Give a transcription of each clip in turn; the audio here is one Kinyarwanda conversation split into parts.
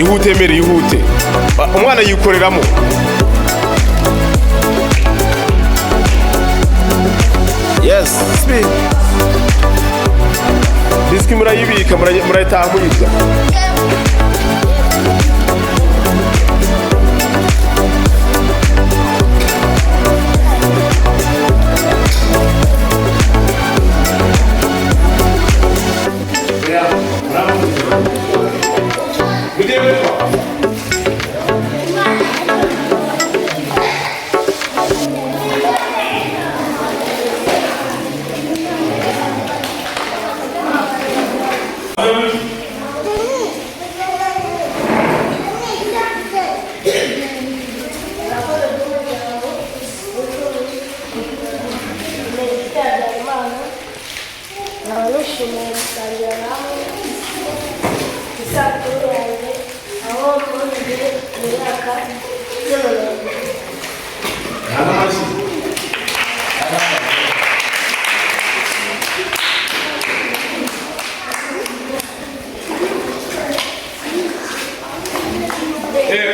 ihute mbere ihute umwana yikoreramo yes speak diski murayibika murayitaha muyirya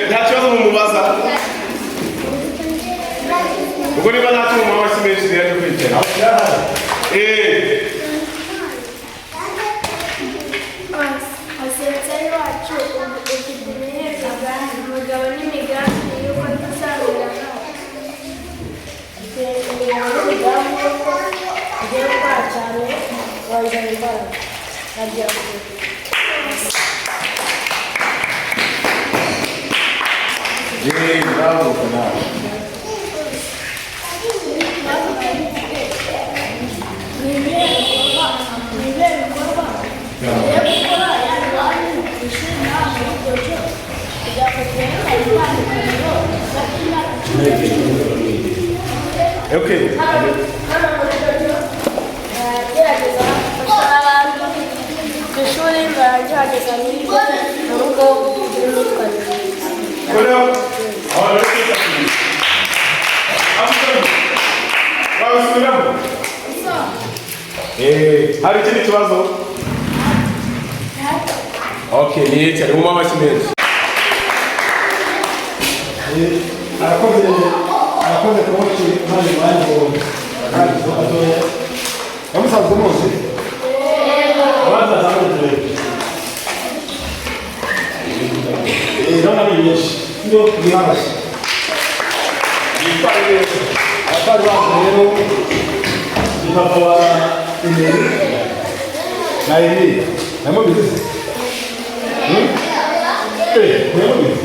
nta kibazo mumubaza ubwo niba nta cyo mumubaza si menshi rero kwitera Asensi wacu Ibihe umugabo n'imigambi y'uko tuzabirana imigambi y'uko ugiye gukora cyane wongera imbaraga nagiye kure bravo canal Okay. Hari ikindi kibazo? Okay, ni cyari mu mama kimenzi. Arakoze kumochi mali wangu kandi zoya. Bamusanze muzi? Abaza zamwe. Nona niyeshi. Ndio bihabashi. Atari rero bipapa wa Mbega na Ibihe namo bize. Namo bize.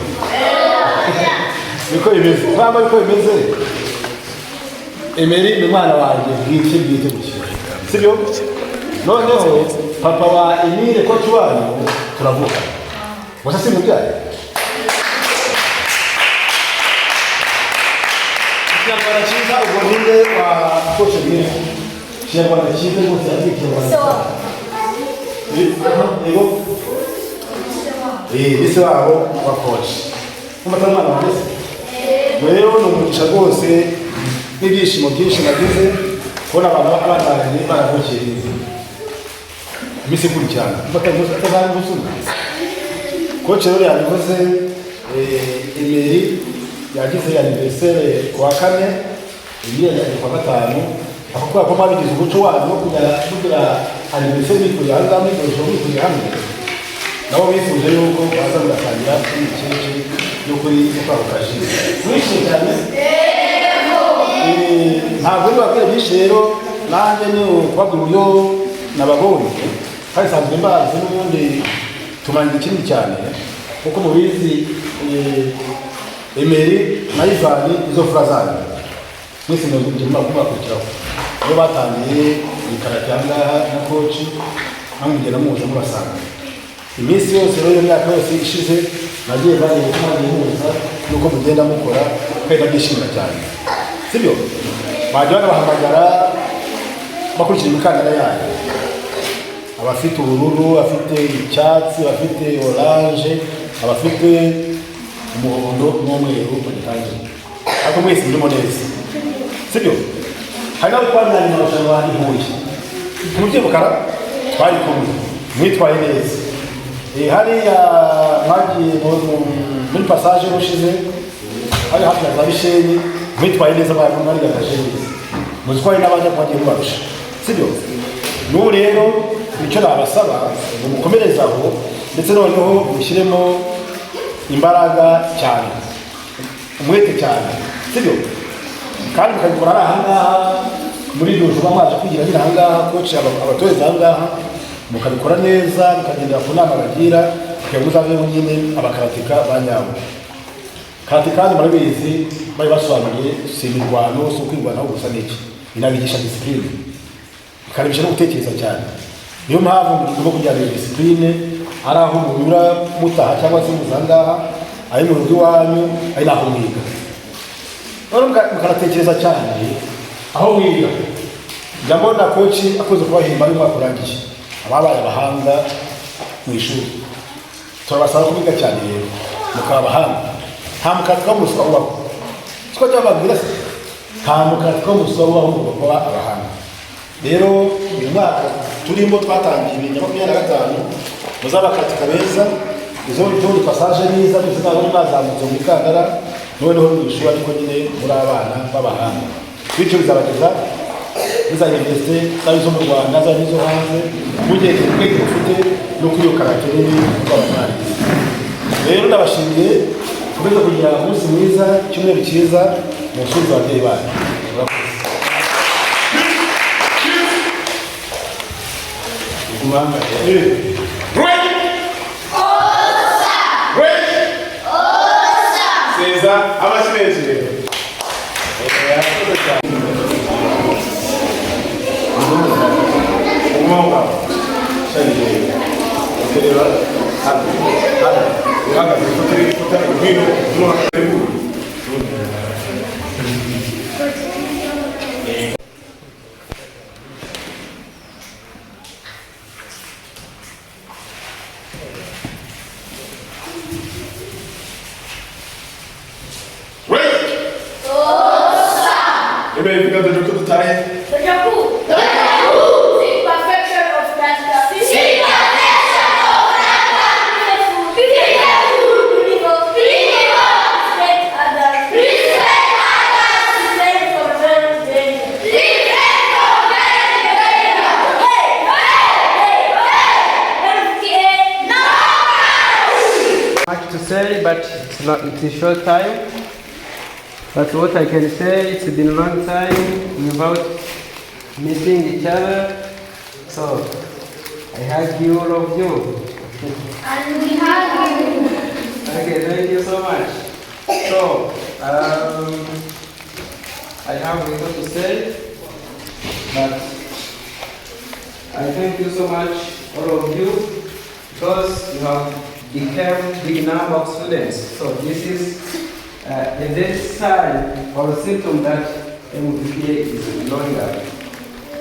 Niko imeze. Baba niko imeze. Emeri ni mwana wanjye bwite gushyira. Sibyo? Noneho papa wa Ibihe ko tuwanyu turavuga. Wasa si mubyaye. Kinyarwanda cyiza ubwo ninde wa coach Mbega. Kinyarwanda cyiza rwose yabikiye. Ego. Bise wabo wa coach. Umutana mwana wese. Rero ni umugisha rwose n'ibyishimo byinshi nagize kubona abantu abana baravukiye iminsi ikurikirana batazana gusuna koce rero yabivuze Emeri yagize anniversaire kuwa 4 Ibihe yagize kuwa 5 akakora ko babigize umuco wabo wo kugira anniversaire y'ikuye hanze n'ibyo hamwe nabo bifuje yuko baza gutangira ikindi yo kuri kwa kaji mwishye cyane ntabwo babwira byinshi rero nanjye ni kwabwira uburyo nababonye kandi sanzwe mbazi n'ubundi tumanje ikindi cyane kuko mubizi Emeri na Ivani izo frazani mwese mujye mwakurikiraho iyo batangiye ikarate yangaha na coach amugera muza mubasanga iminsi yose rero imyaka yose ishize nagiye bari muza nuko mugenda mukora kwenda byishimira cyane sibyo bajya bahamagara bakurikira imikandara yayo abafite ubururu afite icyatsi afite orange abafite umuhondo n'umweru bagitangiye ariko mwese ndimo neza sibyo hari n'abo twandanye n'abashaka Ihuye mubye bukara twari kumwe mwitwaye neza hariya mwagiye muri passage rushize hari hafi ya Bishenyi mwitwaye neza abantu bari gataje neza muzitwaye n'abajya kwagiye barusha sibyo n'ubu rero icyo nabasaba umukomerezaho ndetse noneho mushyiremo imbaraga cyane umwete cyane sibyo kandi mukabikora ari ahangaha muri iryo joro mwaje kwigira ahangaha coach abatoza ahangaha mukabikora neza mukagendera ku nama bagira kugira muzaveho nyine abakaratika banyawe kandi murabizi bari basobanuye si imirwano si ukwirwanaho gusa n'iki inabigisha discipline ikaribisha no gutekereza cyane niyo mpamvu tugomba kujyana iyo disipurine, ari aho munyura mutaha cyangwa se muzangaha, ari mu rugo iwanyu, ari naho mwiga. None mukanatekereza cyane aho mwiga. Njya mbona koci akoze kubahemba ari umwaka urangiye, ababaye abahanga mu ishuri. Turabasaba kubiga cyane rero, mukaba abahanga. Nta mukazi ko muswa ubaho. Siko cyababwira se? Nta mukazi ko muswa ubaho mu kuba abahanga. Rero uyu mwaka turimo twatangiye 2025, muzabakatika beza, izo ndi passage neza bizaba bazamutse mu Kagara, noneho mu ishuri ariko nyine muri abana b'abahanga. Bityo bizabageza za universite zo mu Rwanda zo hanze, mugeze kwega ufite no kuri karaktere y'abanyarwanda. Rero ndabashimiye kubera kugira umunsi mwiza, cyumweru cyiza mu nshuri z'ababyeyi banyu. Mama, César, abashinzwe. Mvka. Mbega dore ko dutahe. Perfection of that. Much to say, but it's a short time. But what I can say, it's been a long time without meeting each other. So I hug you, all of you. And we have you. Okay, thank you so much. So I have little to say, but I thank you so much, all of you, because you have become big number of students. So this is a very sign or a symptom that Mbka is growing up.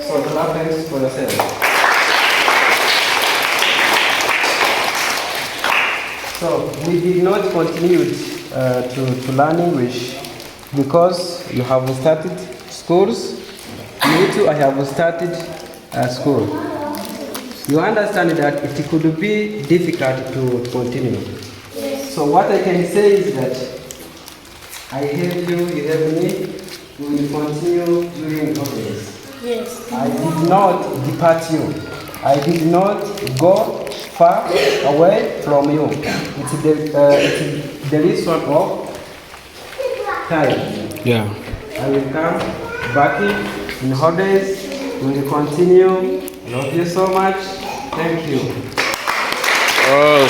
So clap hands for yourself. So we did not continue to learn English because you have started schools. Me too, I have started school. You understand that it could be difficult to continue. So what I can say is that I have you, you have me, we will continue doing all this. Yes. I did not depart you. I did not go far away from you. It's the reason of time. Yeah. I will come back in holidays. We will continue. Love you so much. Thank you. Oh.